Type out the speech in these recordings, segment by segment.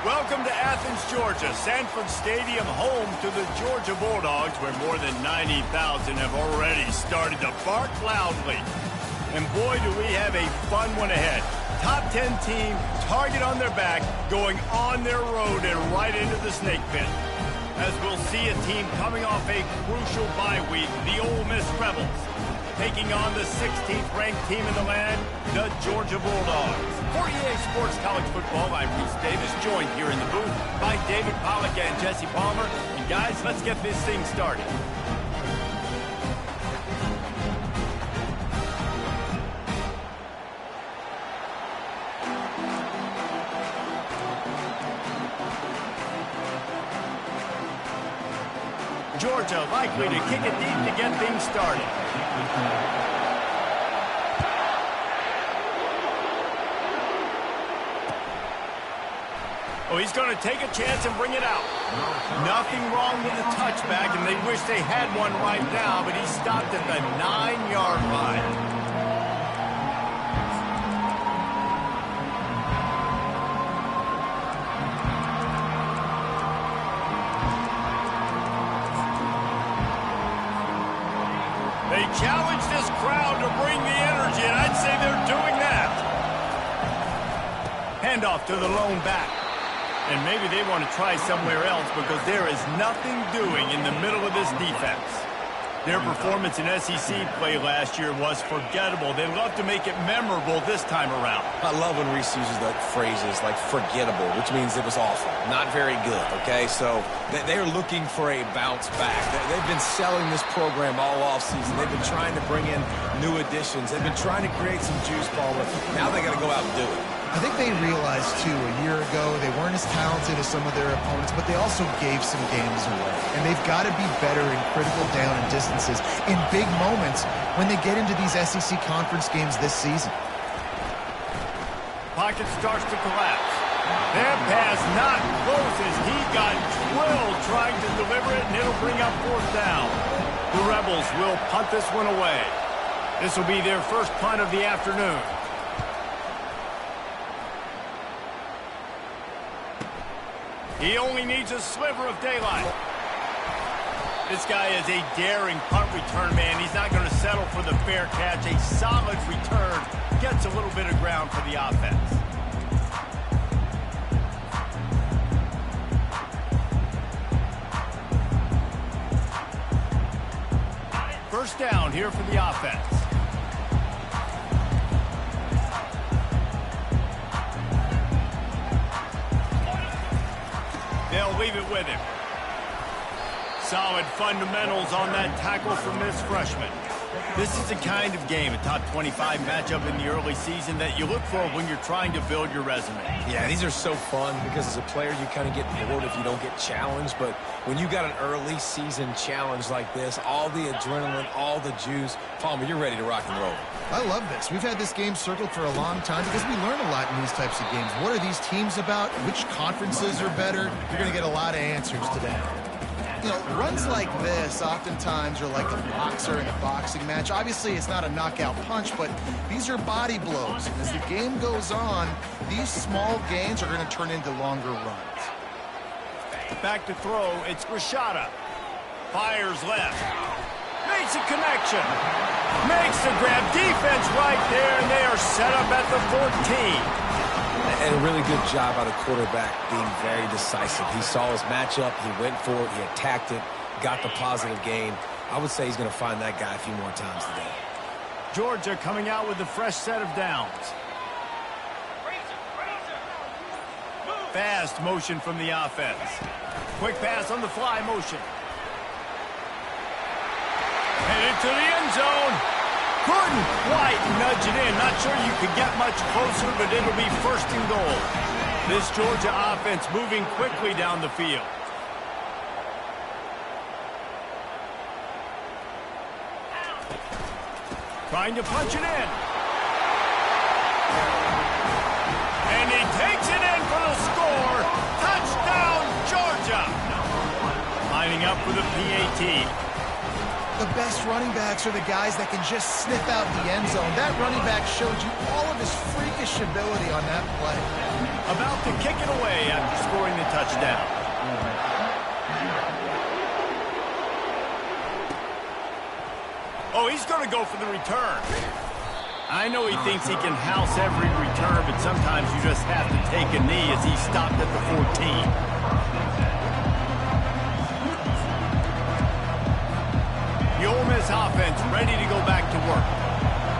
Welcome to Athens, Georgia, Sanford Stadium, home to the Georgia Bulldogs, where more than 90,000 have already started to bark loudly. And boy, do we have a fun one ahead. Top 10 team, target on their back, going on their road and right into the snake pit. As we'll see a team coming off a crucial bye week, the Ole Miss Rebels, taking on the 16th ranked team in the land, the Georgia Bulldogs. For EA Sports College Football, I'm Bruce Davis, joined here in the booth by David Pollack and Jesse Palmer. And guys, let's get this thing started. Georgia likely to kick it deep to get things started. Oh, he's going to take a chance and bring it out. Nothing wrong with the touchback, and they wish they had one right now, but he stopped at the 9-yard line. They challenge this crowd to bring the energy, and I'd say they're doing that. Handoff to the lone back. And maybe they want to try somewhere else because there is nothing doing in the middle of this defense. Their performance in SEC play last year was forgettable. They love to make it memorable this time around. I love when Reese uses that phrases like forgettable, which means it was awful, not very good, okay? So they're looking for a bounce back. They've been selling this program all offseason. They've been trying to bring in new additions. They've been trying to create some juice, Palmer. Now they got to go out and do it. I think they realized, too, a year ago they weren't as talented as some of their opponents, but they also gave some games away. And they've got to be better in critical down and distances in big moments when they get into these SEC conference games this season. Pocket starts to collapse. That pass not close as he got drilled trying to deliver it, and it'll bring up fourth down. The Rebels will punt this one away. This will be their first punt of the afternoon. He only needs a sliver of daylight. This guy is a daring punt return man. He's not going to settle for the fair catch. A solid return gets a little bit of ground for the offense. First down here for the offense. They'll leave it with him. Solid fundamentals on that tackle from this freshman. This is the kind of game, a top 25 matchup in the early season, that you look for when you're trying to build your resume. Yeah, these are so fun because as a player you kind of get bored if you don't get challenged, but when you got an early season challenge like this, all the adrenaline, all the juice, Palmer, you're ready to rock and roll. I love this. We've had this game circled for a long time because we learn a lot in these types of games. What are these teams about? Which conferences are better? You're going to get a lot of answers today. You know, runs like this oftentimes are like a boxer in a boxing match. Obviously, it's not a knockout punch, but these are body blows. And as the game goes on, these small gains are going to turn into longer runs. Back to throw, it's Rashada. Fires left. Makes a connection. Makes the grab. Defense right there, and they are set up at the 14. And a really good job by the quarterback being very decisive. He saw his matchup, he went for it, he attacked it, got the positive gain. I would say he's going to find that guy a few more times today. Georgia coming out with a fresh set of downs. Fast motion from the offense. Quick pass on the fly motion. Headed to the end zone. Couldn't quite nudge it in. Not sure you could get much closer, but it'll be first and goal. This Georgia offense moving quickly down the field. Trying to punch it in. And he takes it in for the score. Touchdown, Georgia. Lining up for the PAT. The best running backs are the guys that can just sniff out the end zone. That running back showed you all of his freakish ability on that play. About to kick it away after scoring the touchdown. Oh, he's going to go for the return. I know he thinks he can house every return, but sometimes you just have to take a knee as he stopped at the 14. The Ole Miss offense ready to go back to work.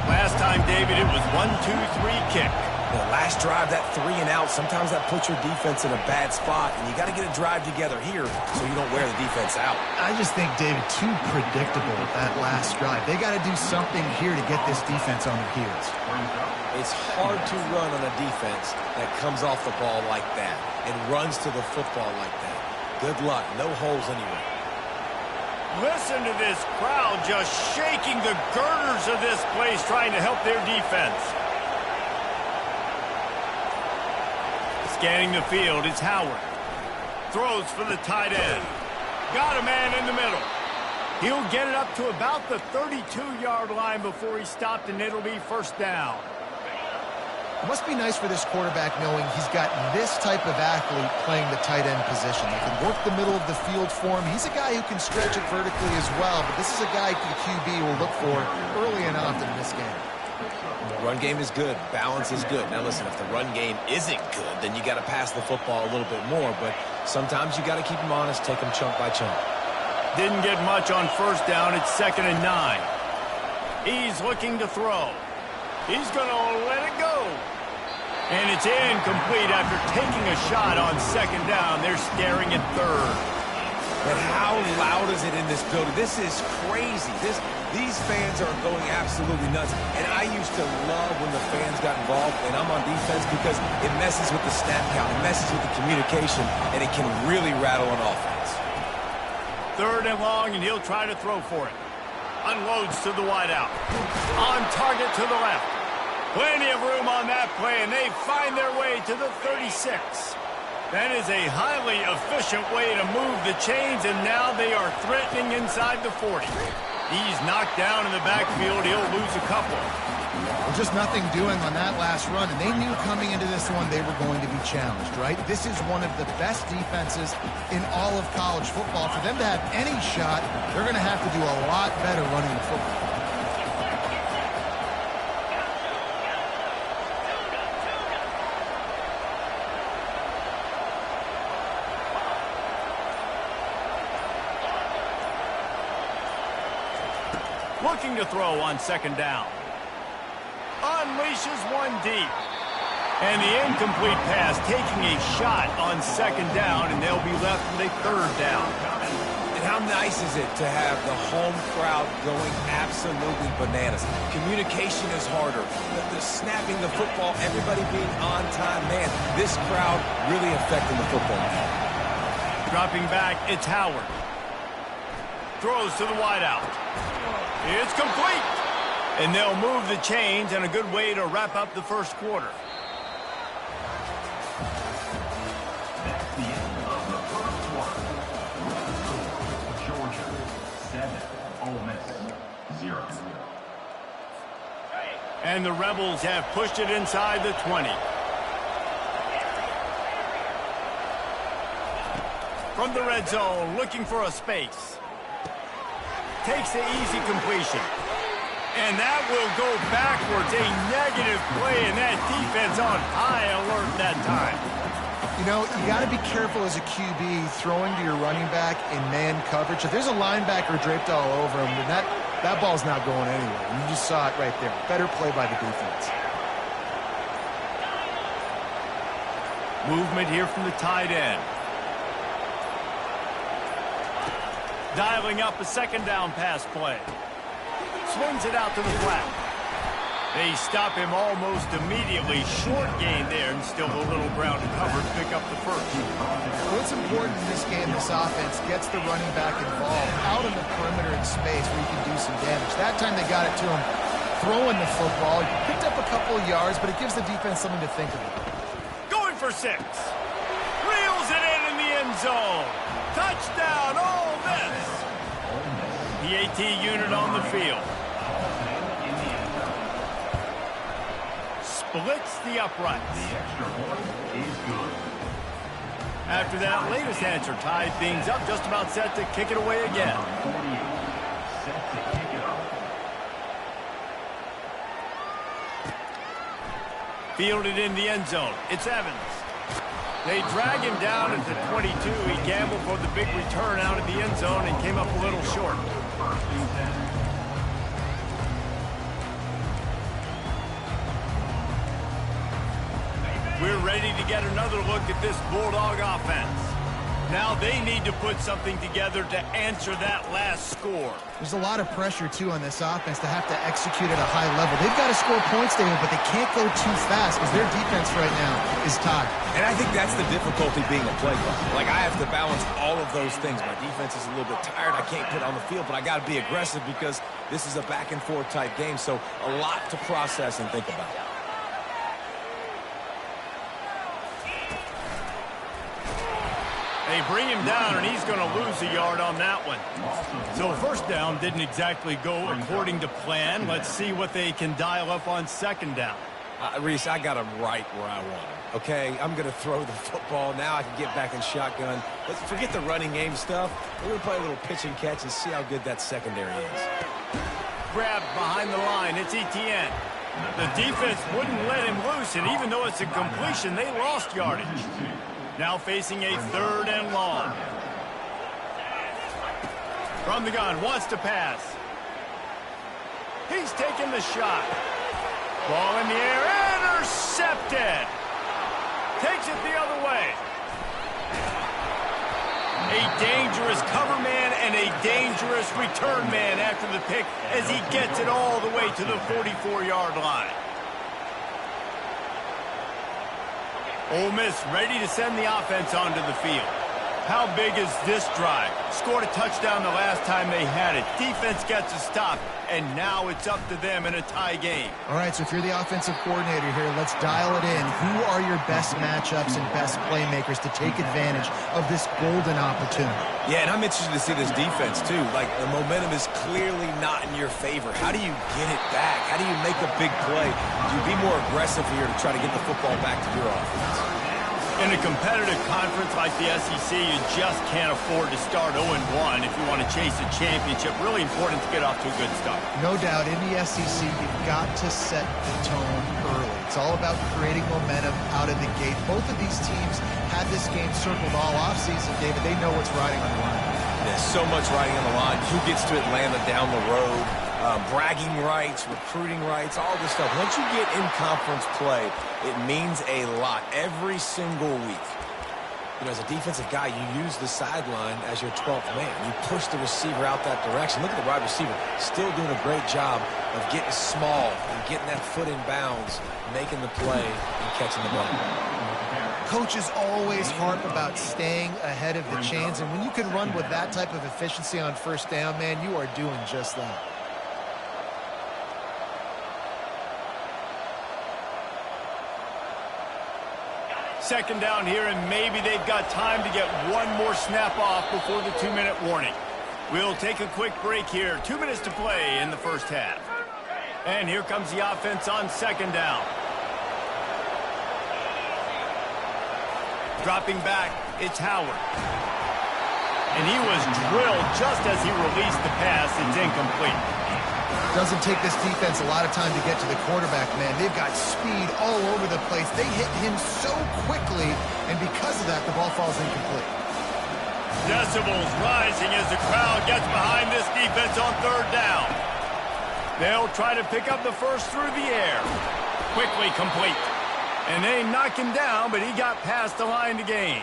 Last time, David, it was 1-2-3 kick. The last drive, that 3 and out, sometimes that puts your defense in a bad spot, and you got to get a drive together here so you don't wear the defense out. I just think, David, too predictable with that last drive. They got to do something here to get this defense on their heels. It's hard to run on a defense that comes off the ball like that and runs to the football like that. Good luck. No holes anywhere. Listen to this crowd just shaking the girders of this place trying to help their defense. Scanning the field, it's Howard. Throws for the tight end. Got a man in the middle. He'll get it up to about the 32-yard line before he stopped, and it'll be first down. It must be nice for this quarterback knowing he's got this type of athlete playing the tight end position. He can work the middle of the field for him. He's a guy who can stretch it vertically as well, but this is a guy the QB will look for early and often in this game. The run game is good. Balance is good. Now, listen, if the run game isn't good, then you got to pass the football a little bit more, but sometimes you got to keep him honest, take him chunk by chunk. Didn't get much on first down. It's 2nd and 9. He's looking to throw. He's going to let it go. And it's incomplete after taking a shot on 2nd down. They're staring at 3rd. But how loud is it in this building? This is crazy. These fans are going absolutely nuts. And I used to love when the fans got involved, and I'm on defense because it messes with the snap count. It messes with the communication, and it can really rattle an offense. 3rd and long, and he'll try to throw for it. Unloads to the wideout. On target to the left. Plenty of room on that play, and they find their way to the 36. That is a highly efficient way to move the chains, and now they are threatening inside the 40. He's knocked down in the backfield. He'll lose a couple. Well, just nothing doing on that last run, and they knew coming into this one they were going to be challenged, right? This is one of the best defenses in all of college football. For them to have any shot, they're going to have to do a lot better running the football. Looking to throw on 2nd down. Unleashes one deep. And the incomplete pass taking a shot on 2nd down, and they'll be left with a 3rd down. And how nice is it to have the home crowd going absolutely bananas? Communication is harder. The snapping the football, everybody being on time. Man, this crowd really affecting the football. Dropping back, it's Howard. Throws to the wideout. It's complete. And they'll move the chains, and a good way to wrap up the first quarter. That's the end of the first quarter. Georgia 7, Ole Miss 0. And the Rebels have pushed it inside the 20. From the red zone, looking for a space. Takes the easy completion. And that will go backwards. A negative play, and that defense on high alert that time. You know, you got to be careful as a QB throwing to your running back in man coverage. If there's a linebacker draped all over him, then that ball's not going anywhere. You just saw it right there. Better play by the defense. Movement here from the tight end. Dialing up a 2nd down pass play. Swings it out to the flat. They stop him almost immediately. Short gain there, and still a little ground to cover to pick up the first. What's important in this game, this offense gets the running back involved out in the perimeter in space where he can do some damage. That time they got it to him throwing the football. He picked up a couple of yards, but it gives the defense something to think about. Going for 6. Reels it in the end zone. Touchdown, Ole Miss. The AT unit on the field. Splits the uprights. The extra point is good. After that latest answer tied things up, just about set to kick it away again. Number 48, set to kick it off. Fielded in the end zone. It's Evans. They drag him down at the 22. He gambled for the big return out of the end zone and came up a little short. First and 10. We're ready to get another look at this Bulldog offense. Now they need to put something together to answer that last score. There's a lot of pressure, too, on this offense to have to execute at a high level. They've got to score points, David, but they can't go too fast because their defense right now is tied. And I think that's the difficulty being a play caller. Like, I have to balance all of those things. My defense is a little bit tired. I can't put it on the field, but I got to be aggressive because this is a back-and-forth type game, so a lot to process and think about. They bring him down, and he's going to lose a yard on that one. So first down didn't exactly go according to plan. Let's see what they can dial up on second down. Reese, I got him right where I want him. Okay, I'm going to throw the football. Now I can get back in shotgun. Let's forget the running game stuff. We're going to play a little pitch and catch and see how good that secondary is. Grabbed behind the line. It's Etienne. The defense wouldn't let him loose, and even though it's a completion, they lost yardage. Now facing a third and long. From the gun, wants to pass. He's taking the shot. Ball in the air, intercepted. Takes it the other way. A dangerous cover man and a dangerous return man after the pick as he gets it all the way to the 44-yard line. Ole Miss ready to send the offense onto the field. How big is this drive? Scored a touchdown the last time they had it. Defense gets a stop, and now it's up to them in a tie game. All right, so if you're the offensive coordinator here, let's dial it in. Who are your best matchups and best playmakers to take advantage of this golden opportunity? Yeah, and I'm interested to see this defense, too. Like, the momentum is clearly not in your favor. How do you get it back? How do you make a big play? Do you be more aggressive here to try to get the football back to your offense? In a competitive conference like the SEC, you just can't afford to start 0-1 if you want to chase a championship. Really important to get off to a good start. No doubt, in the SEC, you've got to set the tone early. It's all about creating momentum out of the gate. Both of these teams had this game circled all offseason, David. They know what's riding on the line. There's so much riding on the line. Who gets to Atlanta down the road? Bragging rights, recruiting rights, all this stuff. Once you get in conference play, it means a lot every single week. You know, as a defensive guy, you use the sideline as your 12th man. You push the receiver out that direction. Look at the wide receiver, still doing a great job of getting small and getting that foot in bounds, making the play and catching the ball. Coaches always harp about staying ahead of the chains, and when you can run with that type of efficiency on first down, man, you are doing just that. Second down here, and maybe they've got time to get one more snap off before the 2-minute warning. We'll take a quick break here. 2 minutes to play in the first half. And here comes the offense on second down. Dropping back, it's Howard. And he was drilled just as he released the pass. It's incomplete. Doesn't take this defense a lot of time to get to the quarterback, man. They've got speed all over the place. They hit him so quickly, and because of that, the ball falls incomplete. Decibels rising as the crowd gets behind this defense on third down. They'll try to pick up the first through the air. Quickly complete. And they knock him down, but he got past the line to gain.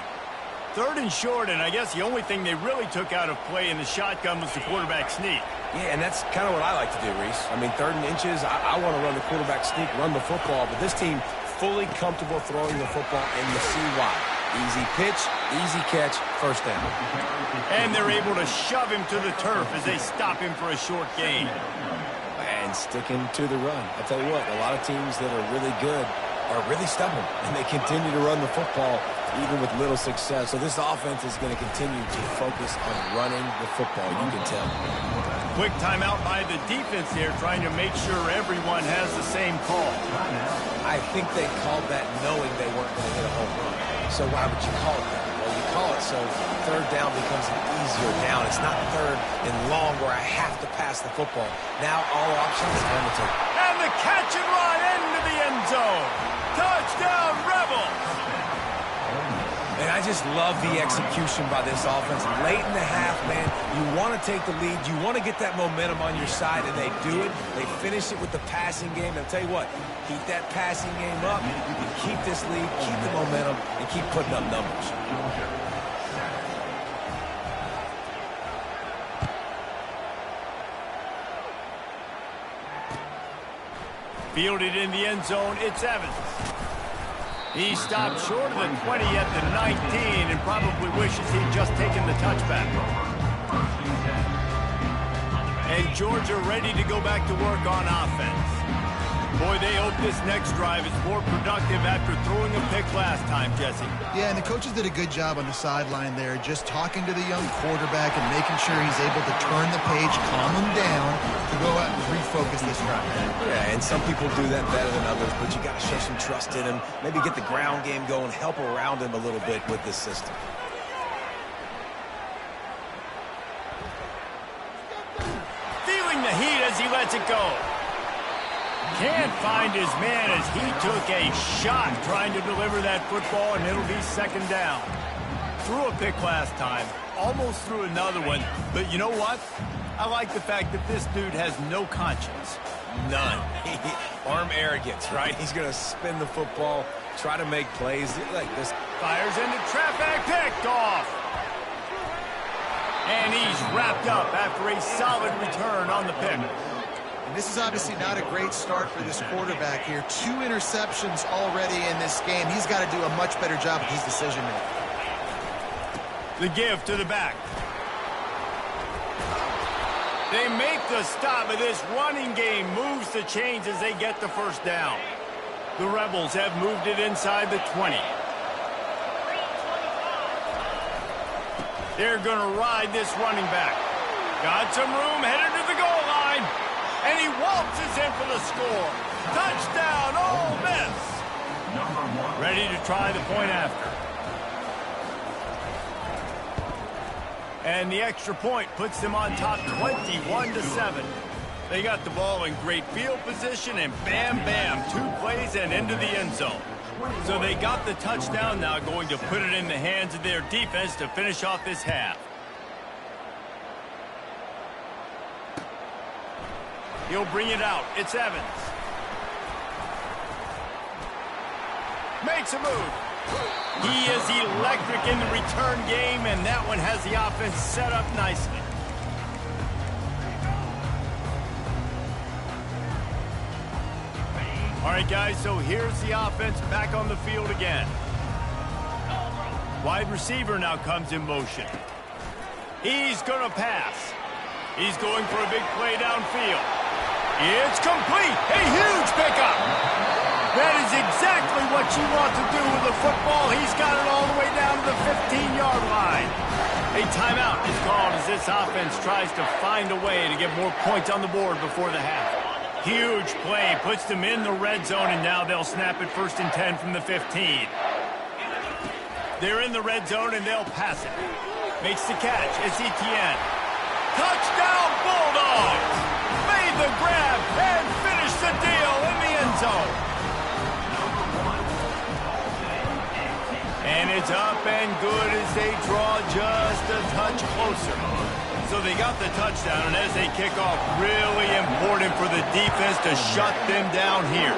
Third and short, and I guess the only thing they really took out of play in the shotgun was the quarterback sneak. Yeah, and that's kind of what I like to do, Reese. I mean, third and inches, I want to run the quarterback sneak, run the football, but this team fully comfortable throwing the football, and you see why. Easy pitch, easy catch, first down. And they're able to shove him to the turf as they stop him for a short gain. And sticking to the run. I'll tell you what, a lot of teams that are really good are really stubborn, and they continue to run the football even with little success. So this offense is going to continue to focus on running the football, you can tell. Quick timeout by the defense here, trying to make sure everyone has the same call. I think they called that knowing they weren't going to hit a home run. So why would you call it that? Well, you call it so third down becomes an easier down. It's not third and long where I have to pass the football. Now all options are on the table. And the catch and run into the end zone. Touchdown, Rebels! And I just love the execution by this offense. Late in the half, man, you want to take the lead. You want to get that momentum on your side, and they do it. They finish it with the passing game. And I'll tell you what, keep that passing game up. You can keep this lead, keep the momentum, and keep putting up numbers. Fielded in the end zone, it's Evans. He stopped short of the 20 at the 19 and probably wishes he'd just taken the touchback. And Georgia ready to go back to work on offense. Boy, they hope this next drive is more productive after throwing a pick last time, Jesse. Yeah, and the coaches did a good job on the sideline there, just talking to the young quarterback and making sure he's able to turn the page, calm him down, to go out and refocus this drive. Yeah, and some people do that better than others, but you got to show some trust in him, maybe get the ground game going, help around him a little bit with this system. Feeling the heat as he lets it go. Can't find his man as he took a shot trying to deliver that football, and it'll be second down. Threw a pick last time, almost threw another one, but you know what? I like the fact that this dude has no conscience. None. Arm arrogance, right? He's going to spin the football, try to make plays like this. Fires into traffic, picked off. And he's wrapped up after a solid return on the pick. And this is obviously not a great start for this quarterback here. 2 interceptions already in this game. He's got to do a much better job with his decision-making. The give to the back. They make the stop, but this running game moves the chains as they get the first down. The Rebels have moved it inside the 20. They're going to ride this running back. Got some room, headed to the goal line. And he waltzes in for the score. Touchdown, Ole Miss. Ready to try the point after. And the extra point puts them on top 21-7. They got the ball in great field position, and bam, bam, 2 plays and into the end zone. So they got the touchdown, now going to put it in the hands of their defense to finish off this half. He'll bring it out. It's Evans. Makes a move. He is electric in the return game, and that one has the offense set up nicely. All right, guys, so here's the offense back on the field again. Wide receiver now comes in motion. He's going to pass. He's going for a big play downfield. It's complete. A huge pickup. That is exactly what you want to do with the football. He's got it all the way down to the 15-yard line. A timeout is called as this offense tries to find a way to get more points on the board before the half. Huge play, puts them in the red zone, and now they'll snap it 1st and 10 from the 15. They're in the red zone, and they'll pass it. Makes the catch. It's Etienne. Touchdown, Bulldogs! Made the grab and finished the deal in the end zone. And it's up and good as they draw just a touch closer. So they got the touchdown, and as they kick off, really important for the defense to shut them down here.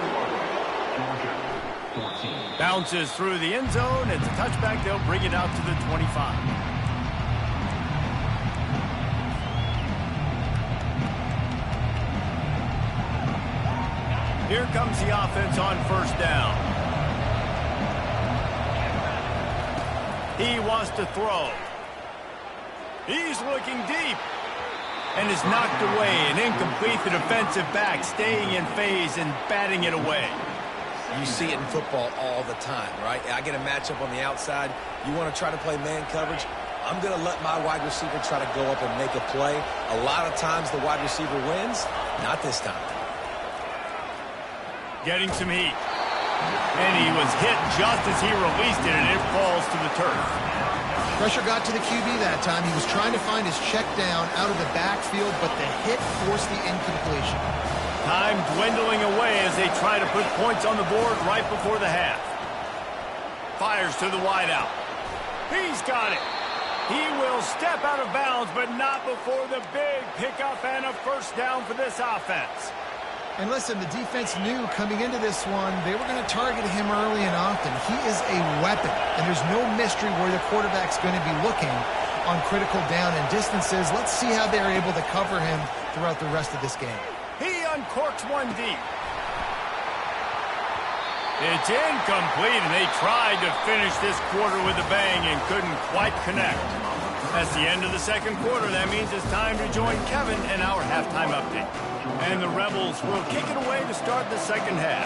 Bounces through the end zone. It's a touchback. They'll bring it out to the 25. Here comes the offense on 1st down. He wants to throw. He's looking deep. And is knocked away and incomplete. The defensive back staying in phase and batting it away. You see it in football all the time, right? I get a matchup on the outside. You want to try to play man coverage. I'm going to let my wide receiver try to go up and make a play. A lot of times the wide receiver wins. Not this time. Getting some heat. And he was hit just as he released it, and it falls to the turf. Pressure got to the QB that time. He was trying to find his check down out of the backfield, but the hit forced the incompletion. Time dwindling away as they try to put points on the board right before the half. Fires to the wideout. He's got it. He will step out of bounds, but not before the big pickup and a first down for this offense. And listen, the defense knew coming into this one, they were going to target him early and often. He is a weapon, and there's no mystery where the quarterback's going to be looking on critical down and distances. Let's see how they're able to cover him throughout the rest of this game. He uncorks one deep. It's incomplete, and they tried to finish this quarter with a bang and couldn't quite connect. That's the end of the second quarter. That means it's time to join Kevin in our halftime update. And the Rebels will kick it away to start the second half.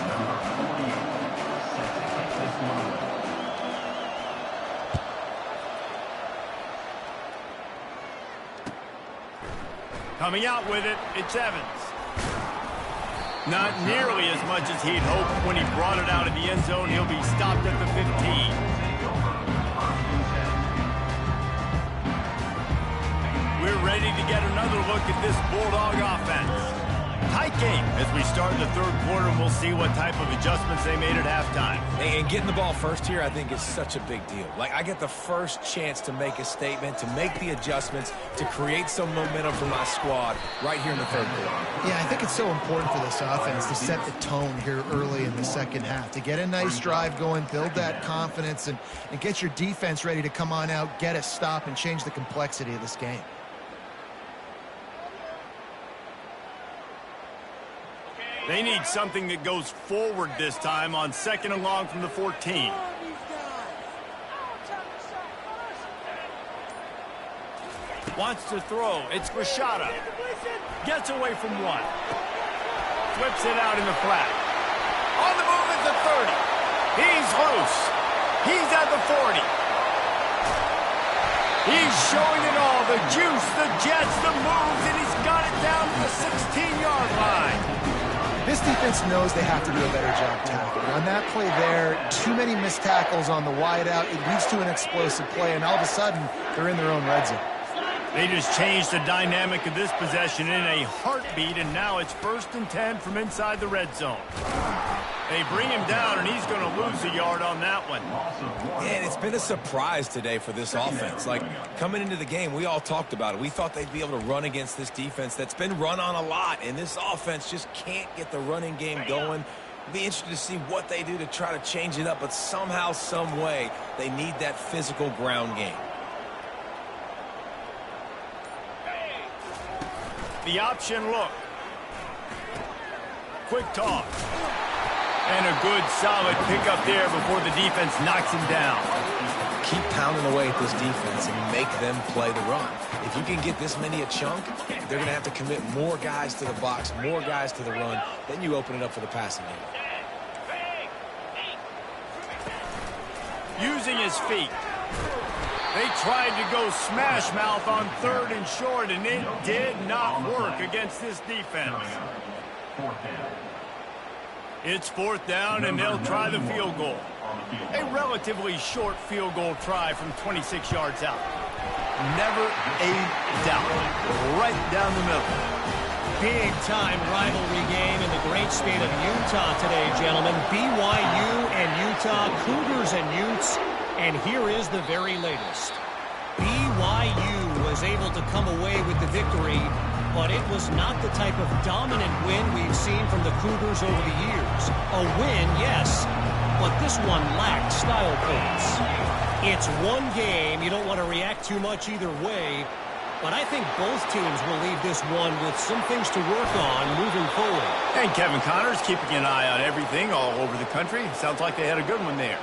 Coming out with it, it's Evans. Not nearly as much as he'd hoped when he brought it out of the end zone. He'll be stopped at the 15. We're ready to get another look at this Bulldog offense. Tight game as we start the third quarter, and we'll see what type of adjustments they made at halftime. And getting the ball first here, I think, is such a big deal. Like, I get the first chance to make a statement, to make the adjustments, to create some momentum for my squad right here in the third quarter. Yeah, I think it's so important for this offense to set the tone here early in the second half, to get a nice drive going, build that confidence, and get your defense ready to come on out, get a stop, and change the complexity of this game. They need something that goes forward this time on second and long from the 14. Wants to throw. It's Rashada. Gets away from one. Flips it out in the flat. On the move at the 30. He's loose. He's at the 40. He's showing it all. The juice, the jets, the moves, and he's got it down to the 16-yard line. This defense knows they have to do a better job tackling. On that play there, too many missed tackles on the wideout. It leads to an explosive play, and all of a sudden, they're in their own red zone. They just changed the dynamic of this possession in a heartbeat, and now it's 1st and 10 from inside the red zone. They bring him down, and he's going to lose a yard on that one. Yeah, and it's been a surprise today for this offense. Like, coming into the game, we all talked about it. We thought they'd be able to run against this defense that's been run on a lot, and this offense just can't get the running game going. It'll be interesting to see what they do to try to change it up, but somehow, some way, they need that physical ground game. The option look. Quick toss. And a good, solid pickup there before the defense knocks him down. Keep pounding away at this defense and make them play the run. If you can get this many a chunk, they're going to have to commit more guys to the box, more guys to the run. Then you open it up for the passing game. Using his feet. They tried to go smash mouth on 3rd and short, and it did not work against this defense. It's 4th down, and they'll try the field goal. A relatively short field goal try from 26 yards out. Never a doubt. Right down the middle. Big-time rivalry game in the great state of Utah today, gentlemen. BYU and Utah, Cougars and Utes. And here is the very latest. BYU was able to come away with the victory, but it was not the type of dominant win we've seen from the Cougars over the years. A win, yes, but this one lacked style points. It's one game. You don't want to react too much either way, but I think both teams will leave this one with some things to work on moving forward. And Kevin Connors keeping an eye on everything all over the country. Sounds like they had a good one there.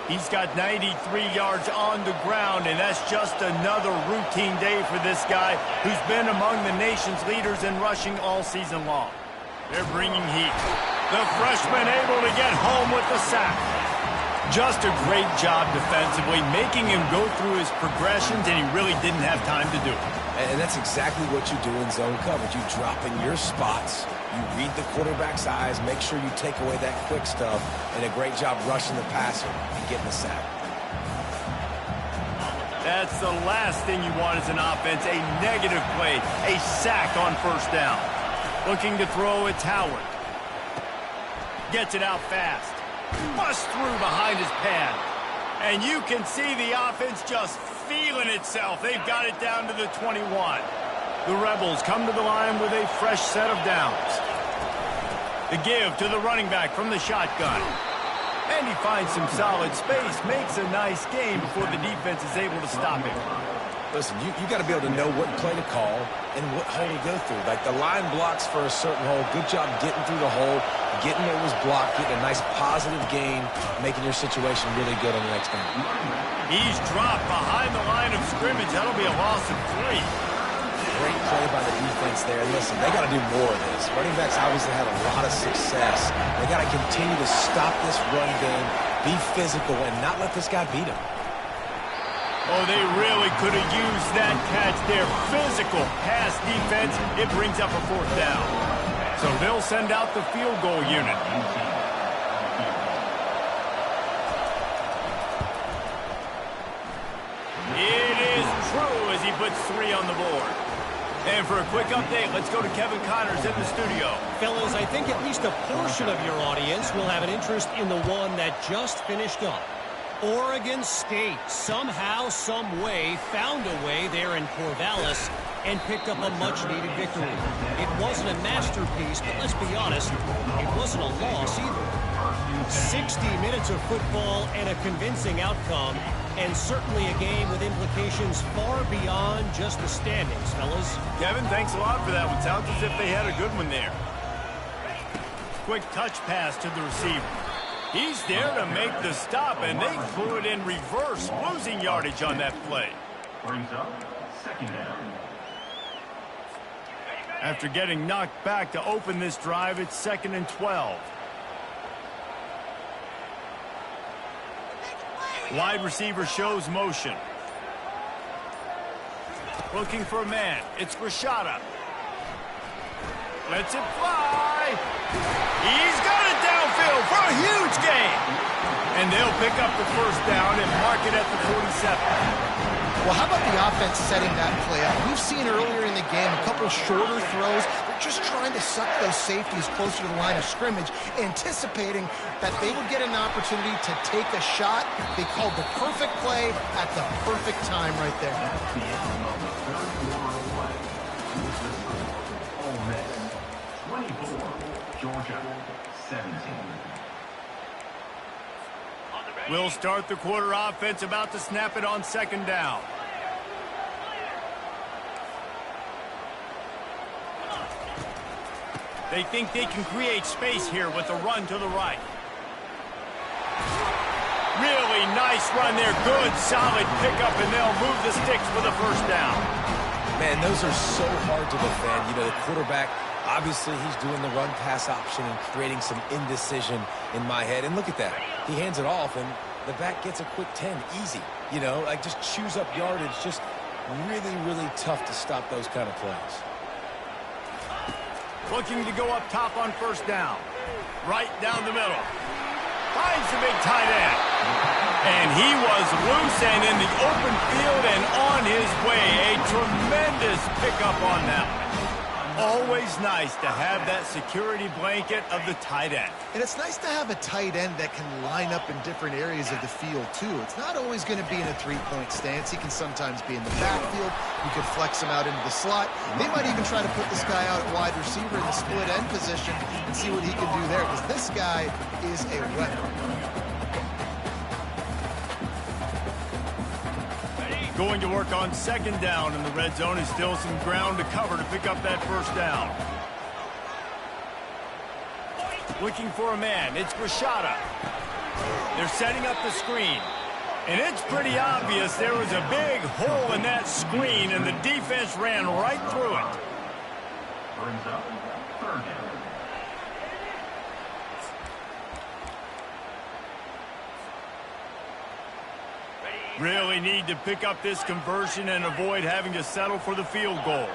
He's got 93 yards on the ground, and that's just another routine day for this guy who's been among the nation's leaders in rushing all season long. They're bringing heat. The freshman able to get home with the sack. Just a great job defensively, making him go through his progressions, and he really didn't have time to do it. And that's exactly what you do in zone coverage. You drop in your spots, you read the quarterback's eyes, make sure you take away that quick stuff, and a great job rushing the passer and getting the sack. That's the last thing you want as an offense, a negative play, a sack on first down. Looking to throw, it's Howard. Gets it out fast. Busts through behind his pad. And you can see the offense just feeling itself. They've got it down to the 21. The Rebels come to the line with a fresh set of downs. The give to the running back from the shotgun. And he finds some solid space, makes a nice game before the defense is able to stop him. Listen, you got to be able to know what play to call and what hole to go through. Like the line blocks for a certain hole. Good job getting through the hole, getting what was blocked, getting a nice positive gain, making your situation really good on the next game. He's dropped behind the line of scrimmage. That'll be a loss of 3. Great play by the defense there. And listen, they got to do more of this. Running backs obviously had a lot of success. They got to continue to stop this run game, be physical, and not let this guy beat him. Oh, they really could have used that catch there. Physical pass defense. It brings up a 4th down. So they'll send out the field goal unit. It is true as he puts 3 on the board. And for a quick update, let's go to Kevin Connors in the studio. Fellas, I think at least a portion of your audience will have an interest in the one that just finished up. Oregon State somehow, some way, found a way there in Corvallis and picked up a much-needed victory. It wasn't a masterpiece, but let's be honest, it wasn't a loss either. 60 minutes of football and a convincing outcome, and certainly a game with implications far beyond just the standings, fellas. Kevin, thanks a lot for that one. Sounds as if they had a good one there. Quick touch pass to the receiver. He's there to make the stop, and they threw it in reverse, losing yardage on that play. Brings up 2nd down. After getting knocked back to open this drive, it's 2nd and 12. Wide receiver shows motion. Looking for a man. It's Rashada. Lets it fly. He's got it downfield for a huge gain. And they'll pick up the 1st down and mark it at the 47. Well, how about the offense setting that play up? We've seen earlier in the game a couple shorter throws. They're just trying to suck those safeties closer to the line of scrimmage, anticipating that they would get an opportunity to take a shot. They called the perfect play at the perfect time right there. That's the end of the 3rd quarter play. Ole Miss 24, Georgia 17. We'll start the quarter offense, about to snap it on 2nd down. They think they can create space here with a run to the right. Really nice run there. Good, solid pickup, and they'll move the sticks for the 1st down. Man, those are so hard to defend. You know, the quarterback, obviously he's doing the run-pass option and creating some indecision in my head. And look at that. He hands it off, and the back gets a quick 10. Easy. You know, like just chews up yardage. Just really, really tough to stop those kind of plays. Looking to go up top on 1st down. Right down the middle. Finds the big tight end. And he was loose and in the open field and on his way. A tremendous pickup on that one. Always nice to have that security blanket of the tight end. And it's nice to have a tight end that can line up in different areas of the field, too. It's not always going to be in a 3-point stance. He can sometimes be in the backfield. You could flex him out into the slot. They might even try to put this guy out at wide receiver in the split end position and see what he can do there, because this guy is a weapon. Going to work on 2nd down in the red zone, and still some ground to cover to pick up that 1st down. Looking for a man. It's Rashada. They're setting up the screen. And it's pretty obvious there was a big hole in that screen, and the defense ran right through it. Brings up 3rd down. Really need to pick up this conversion and avoid having to settle for the field goal.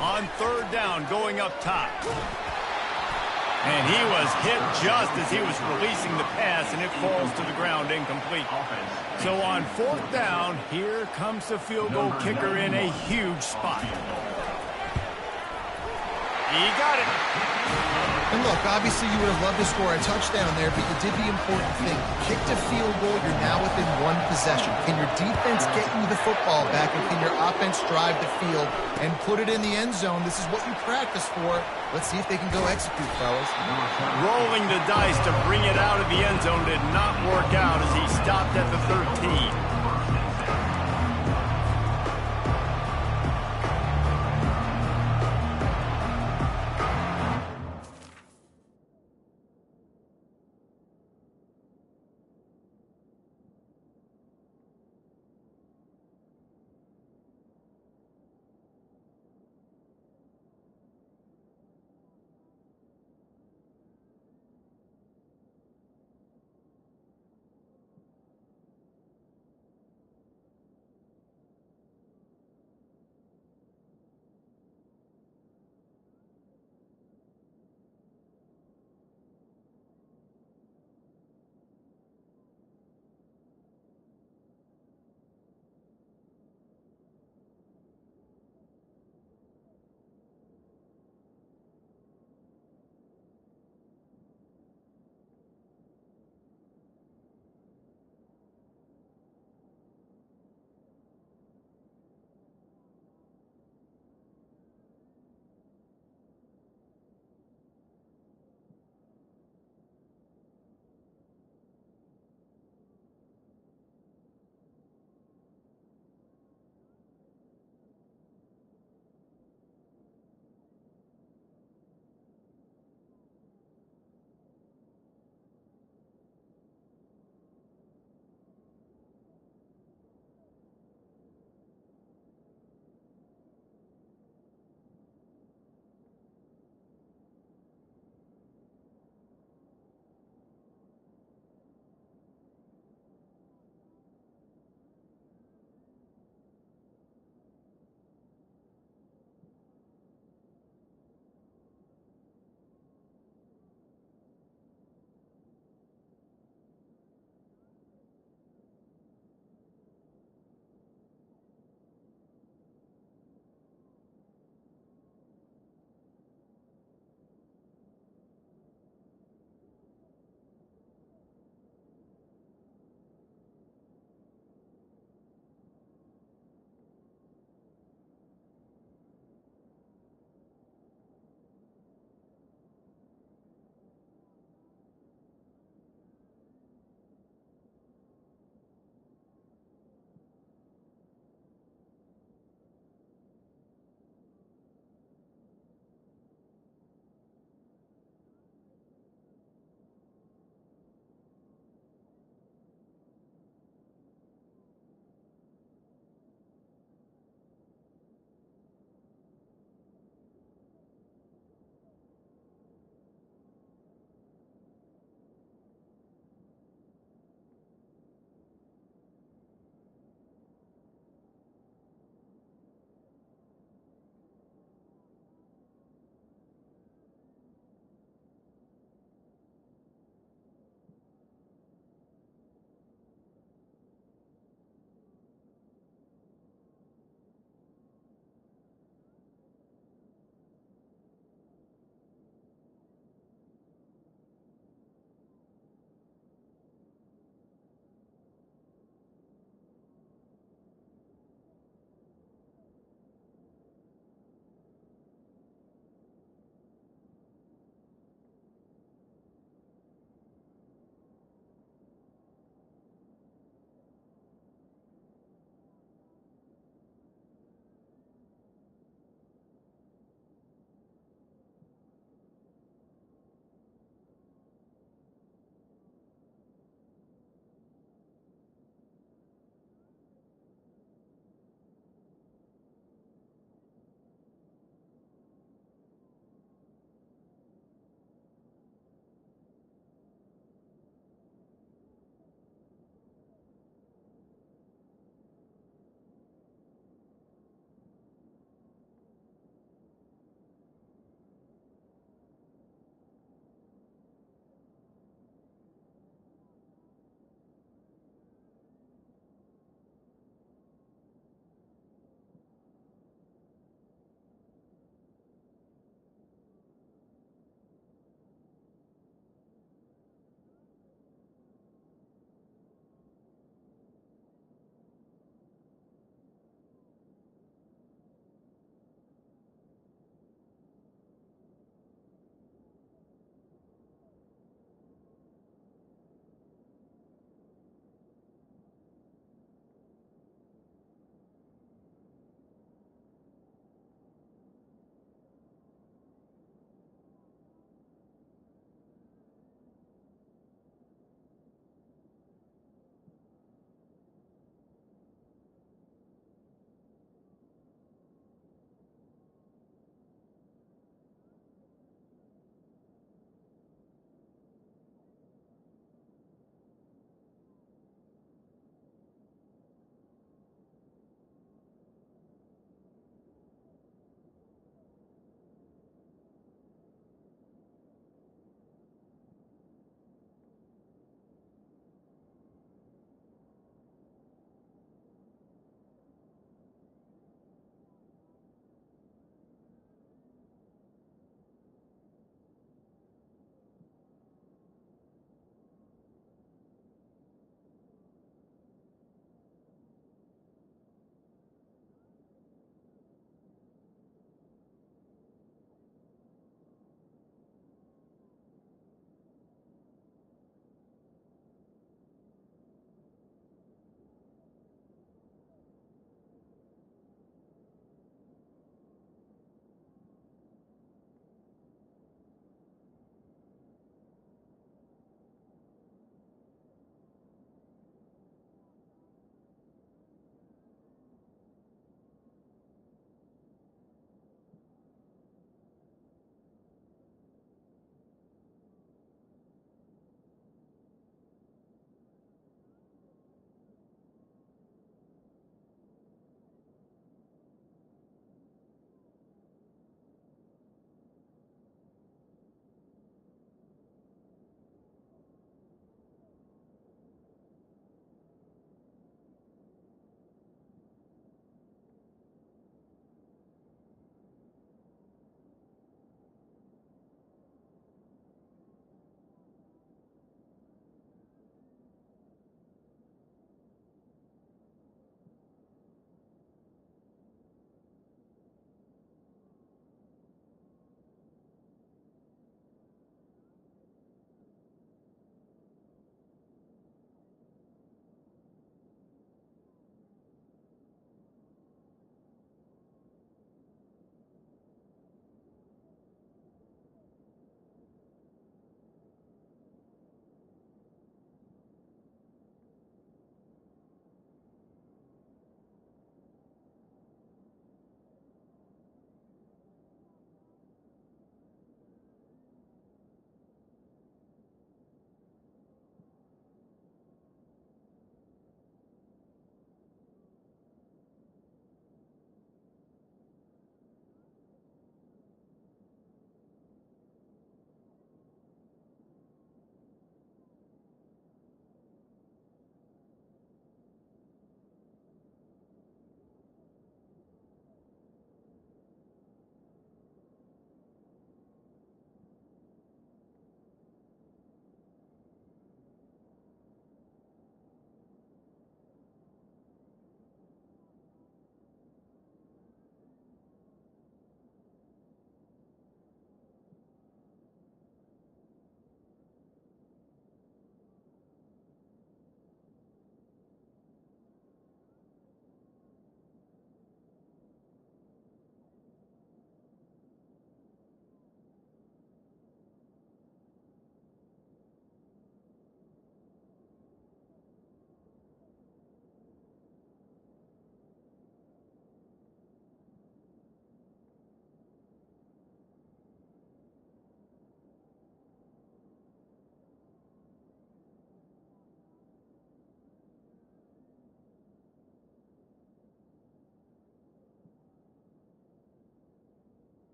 On third down, going up top. And he was hit just as he was releasing the pass, and it falls to the ground incomplete. So on fourth down, here comes the field goal kicker in a huge spot. He got it. And look, obviously you would have loved to score a touchdown there, but you did the important thing. You kicked a field goal, you're now within one possession. Can your defense get you the football back, and can your offense drive the field and put it in the end zone? This is what you practice for. Let's see if they can go execute, fellas. Rolling the dice to bring it out of the end zone did not work out as he stopped at the 13.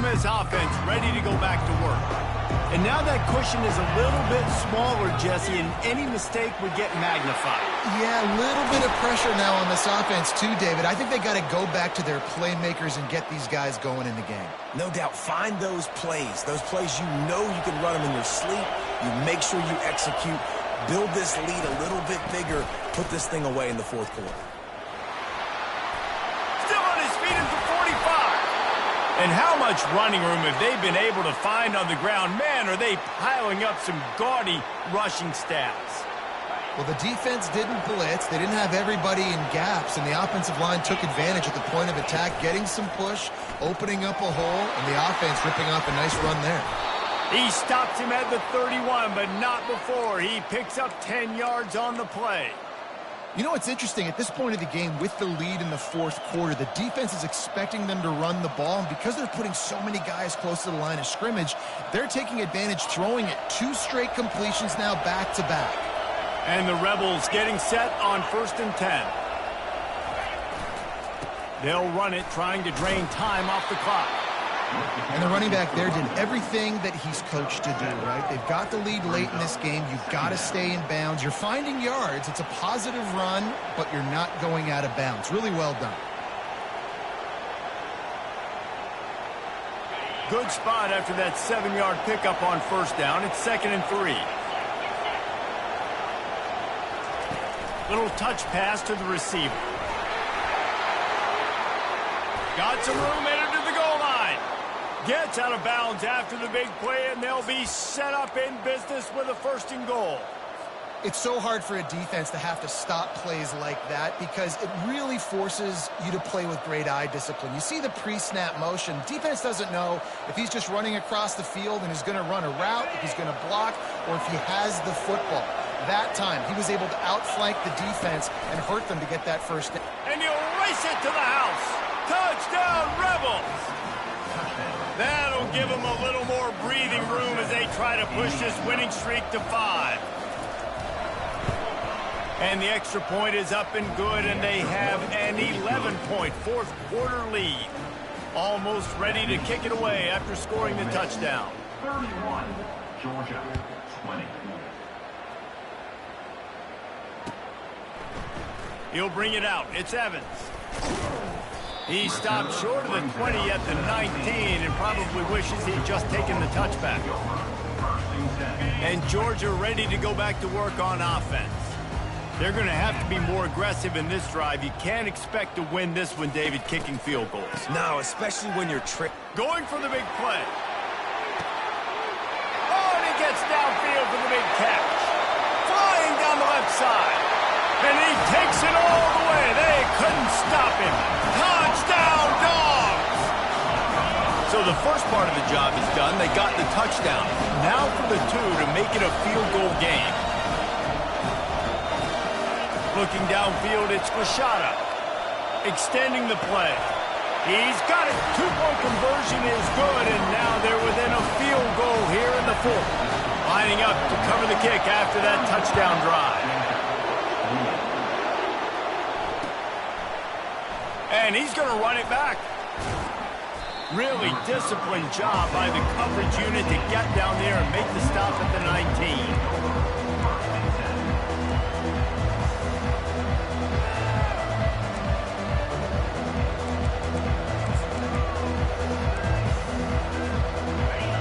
Miss offense ready to go back to work. And now that cushion is a little bit smaller, Jesse, and any mistake would get magnified. Yeah, a little bit of pressure now on this offense too, David. I think they got to go back to their playmakers and get these guys going in the game. No doubt. Find those plays you know you can run them in your sleep. You make sure you execute. Build this lead a little bit bigger. Put this thing away in the fourth quarter. Still on his feet at the 45. And how much running room have they been able to find on the ground? Man, are they piling up some gaudy rushing stats. Well, the defense didn't blitz. They didn't have everybody in gaps, and the offensive line took advantage at the point of attack, getting some push, opening up a hole, and the offense ripping off a nice run there. He stops him at the 31, but not before. He picks up 10 yards on the play. You know what's interesting? At this point of the game, with the lead in the fourth quarter, the defense is expecting them to run the ball, and because they're putting so many guys close to the line of scrimmage, they're taking advantage, throwing it 2 straight completions now back-to-back. And the Rebels getting set on 1st and 10. They'll run it, trying to drain time off the clock. And the running back there did everything that he's coached to do, right? They've got the lead late in this game. You've got to stay in bounds. You're finding yards. It's a positive run, but you're not going out of bounds. Really well done. Good spot after that 7-yard pickup on 1st down. It's 2nd and 3. Little touch pass to the receiver. Got some room headed to the goal line. Gets out of bounds after the big play, and they'll be set up in business with a 1st and goal. It's so hard for a defense to have to stop plays like that because it really forces you to play with great eye discipline. You see the pre-snap motion. Defense doesn't know if he's just running across the field and is going to run a route, if he's going to block, or if he has the football. That time, he was able to outflank the defense and hurt them to get that 1st down. And he'll race it to the house. Touchdown, Rebels! That'll give them a little more breathing room as they try to push this winning streak to 5. And the extra point is up and good, and they have an 11-point fourth quarter lead. Almost ready to kick it away after scoring the touchdown. 31, Georgia, 20. He'll bring it out. It's Evans. He stopped short of the 20 at the 19 and probably wishes he'd just taken the touchback. And Georgia ready to go back to work on offense. They're going to have to be more aggressive in this drive. You can't expect to win this one, David, kicking field goals. No, especially when you're going for the big play. Oh, and he gets downfield for the big catch. Flying down the left side. And he takes it all the way. They couldn't stop him. Touchdown, Dogs! So the first part of the job is done. They got the touchdown. Now for the 2 to make it a field goal game. Looking downfield, it's Quashada. Extending the play. He's got it. 2-point conversion is good, and now they're within a field goal here in the 4th. Lining up to cover the kick after that touchdown drive. And he's going to run it back. Really disciplined job by the coverage unit to get down there and make the stop at the 19.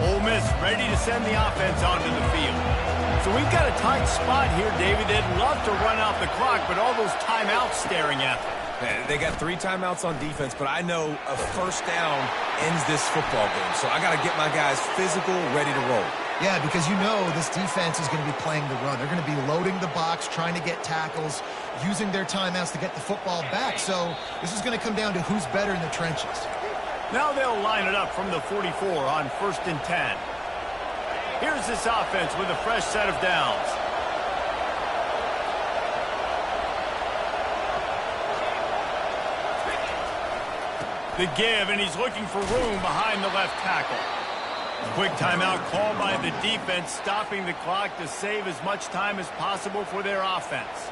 Ole Miss ready to send the offense onto the field. So we've got a tight spot here, David. They'd love to run out the clock, but all those timeouts staring at them. They got 3 timeouts on defense, but I know a 1st down ends this football game. So I got to get my guys physical, ready to roll. Yeah, because you know this defense is going to be playing the run. They're going to be loading the box, trying to get tackles, using their timeouts to get the football back. So this is going to come down to who's better in the trenches. Now they'll line it up from the 44 on 1st and 10. Here's this offense with a fresh set of downs. The give, and he's looking for room behind the left tackle. Quick timeout called by the defense, stopping the clock to save as much time as possible for their offense.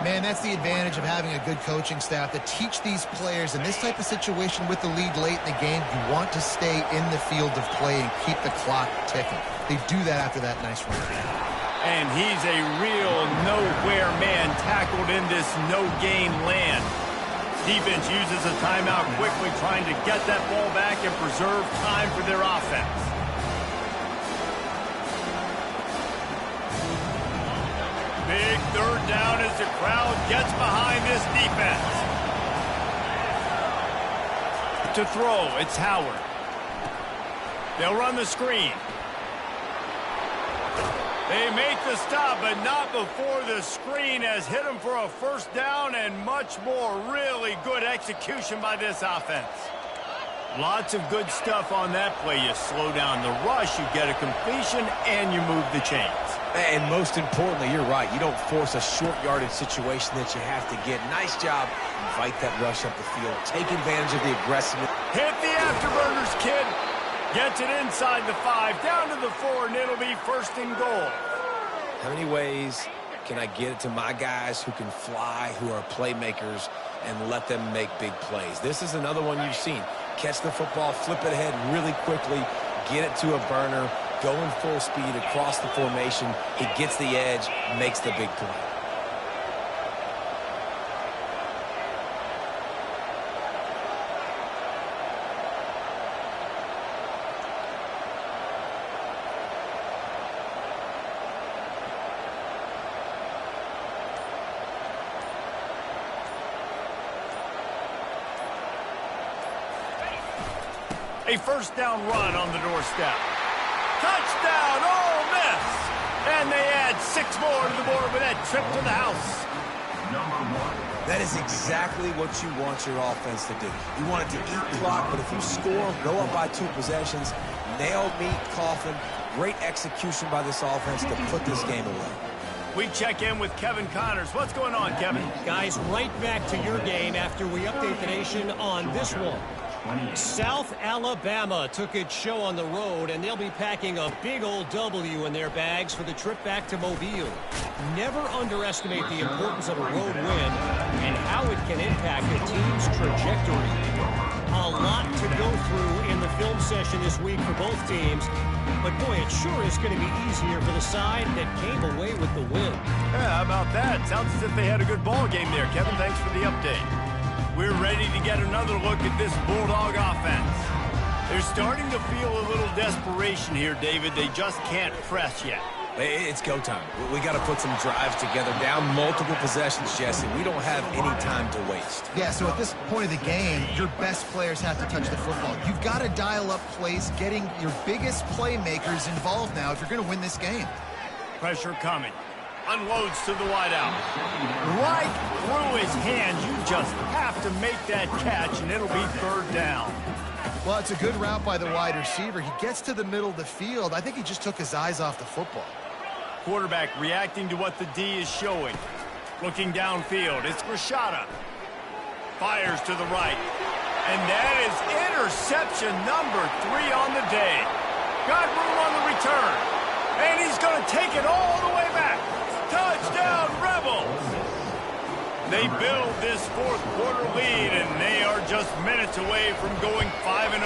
Man, that's the advantage of having a good coaching staff to teach these players in this type of situation with the lead late in the game. You want to stay in the field of play and keep the clock ticking. They do that after that nice run. And he's a real nowhere man tackled in this no-gain land. Defense uses a timeout quickly, trying to get that ball back and preserve time for their offense. Big third down as the crowd gets behind this defense. To throw, it's Howard. They'll run the screen. They make the stop, but not before the screen has hit them for a first down and much more. Really good execution by this offense. Lots of good stuff on that play. You slow down the rush, you get a completion, and you move the chains. And most importantly, you're right. You don't force a short yardage situation that you have to get. Nice job. Fight that rush up the field. Take advantage of the aggressiveness. Hit the afterburners, kid. Gets it inside the 5, down to the 4, and it'll be first and goal. How many ways can I get it to my guys who can fly, who are playmakers, and let them make big plays? This is another one you've seen. Catch the football, flip it ahead really quickly, get it to a burner, going full speed across the formation. He gets the edge, makes the big play. A first down run on the doorstep. Touchdown, Ole Miss! And they add 6 more to the board with that trip to the house. That is exactly what you want your offense to do. You want it to eat clock, but if you score, go up by 2 possessions, nail meat coffin, great execution by this offense to put this game away. We check in with Kevin Connors. What's going on, Kevin? Guys, right back to your game after we update the nation on this one. South Alabama took its show on the road, and they'll be packing a big old W in their bags for the trip back to Mobile. Never underestimate the importance of a road win and how it can impact a team's trajectory. A lot to go through in the film session this week for both teams, but boy, it sure is going to be easier for the side that came away with the win. Yeah, how about that? Sounds as if they had a good ball game there. Kevin, thanks for the update. We're ready to get another look at this Bulldog offense. They're starting to feel a little desperation here, David. They just can't press yet. It's go time. We got to put some drives together, down multiple possessions, Jesse. We don't have any time to waste. Yeah, so at this point of the game, your best players have to touch the football. You've got to dial up plays, getting your biggest playmakers involved now if you're going to win this game. Pressure coming. Unloads to the wideout. Right through his hands. You just have to make that catch, and it'll be third down. Well, it's a good route by the wide receiver. He gets to the middle of the field. I think he just took his eyes off the football. Quarterback reacting to what the D is showing. Looking downfield. It's Rashada. Fires to the right. And that is interception number 3 on the day. Got room on the return. And he's going to take it all the way back. Touchdown, Rebels! They build this fourth quarter lead, and they are just minutes away from going 5-0.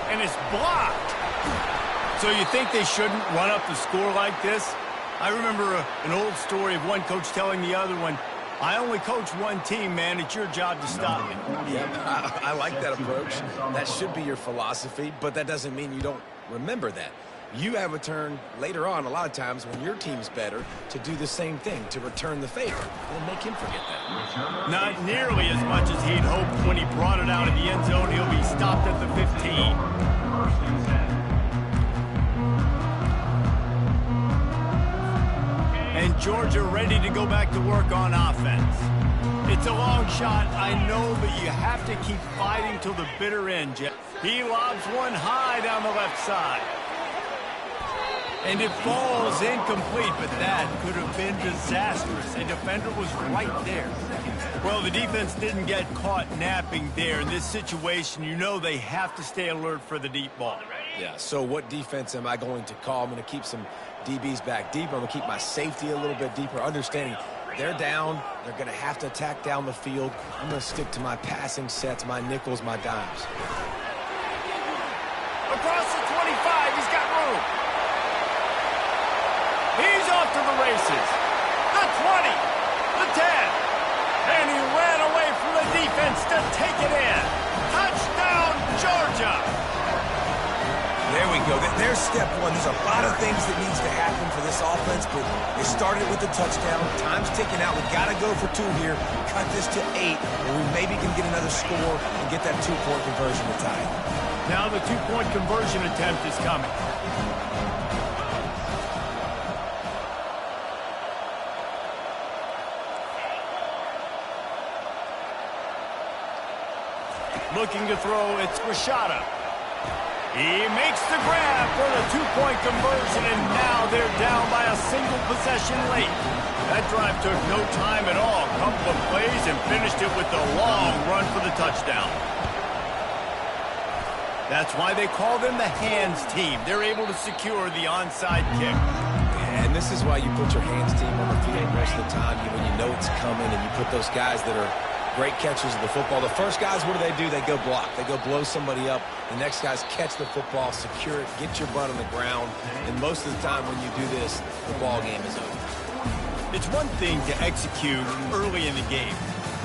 And it's blocked. So you think they shouldn't run up the score like this? I remember an old story of one coach telling the other one, I only coach one team, man. It's your job to stop me. Yeah, I like that approach. That should be your philosophy, but that doesn't mean you don't remember that. You have a turn later on, a lot of times, when your team's better, to do the same thing, to return the favor. And make him forget that. Not nearly as much as he'd hoped when he brought it out of the end zone. He'll be stopped at the 15. And Georgia ready to go back to work on offense. It's a long shot, I know, but you have to keep fighting till the bitter end, Jeff. He lobs one high down the left side. And it falls incomplete, but that could have been disastrous. A defender was right there. Well, the defense didn't get caught napping there. In this situation, you know they have to stay alert for the deep ball. Yeah, so what defense am I going to call? I'm going to keep some DBs back deeper. I'm going to keep my safety a little bit deeper, understanding They're down. They're going to have to attack down the field. I'm going to stick to my passing sets, my nickels, my dimes. Across the 25, he's got room. He's off to the races. The 20, the 10. And he ran away from the defense to take it in. Touchdown, Georgia. There we go. There's step one. There's a lot of things that needs to happen for this offense, but they started with the touchdown. Time's ticking out. We've got to go for 2 here. Cut this to 8, or we maybe can get another score and get that 2-point conversion to tie it. Now the 2-point conversion attempt is coming. Looking to throw, it's Rashada. He makes the grab for the 2-point conversion, and now they're down by a single possession late. That drive took no time at all. A couple of plays and finished it with the long run for the touchdown. That's why they call them the hands team. They're able to secure the onside kick. And this is why you put your hands team on the field most of the time. When you know it's coming, and you put those guys that are great catchers of the football. The first guys, what do? They go block. They go blow somebody up. The next guys catch the football, secure it, get your butt on the ground. And most of the time when you do this, the ball game is over. It's one thing to execute early in the game.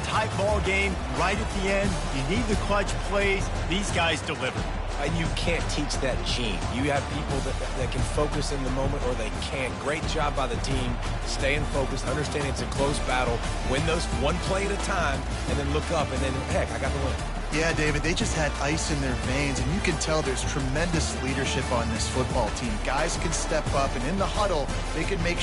Tight ball game, right at the end, you need the clutch plays. These guys deliver. And you can't teach that gene. You have people that can focus in the moment, or they can't. Great job by the team, staying focused, understanding it's a close battle, win those one play at a time, and then look up, and then, heck, I got the win. Yeah, David, they just had ice in their veins, and you can tell there's tremendous leadership on this football team. Guys can step up, and in the huddle, they can make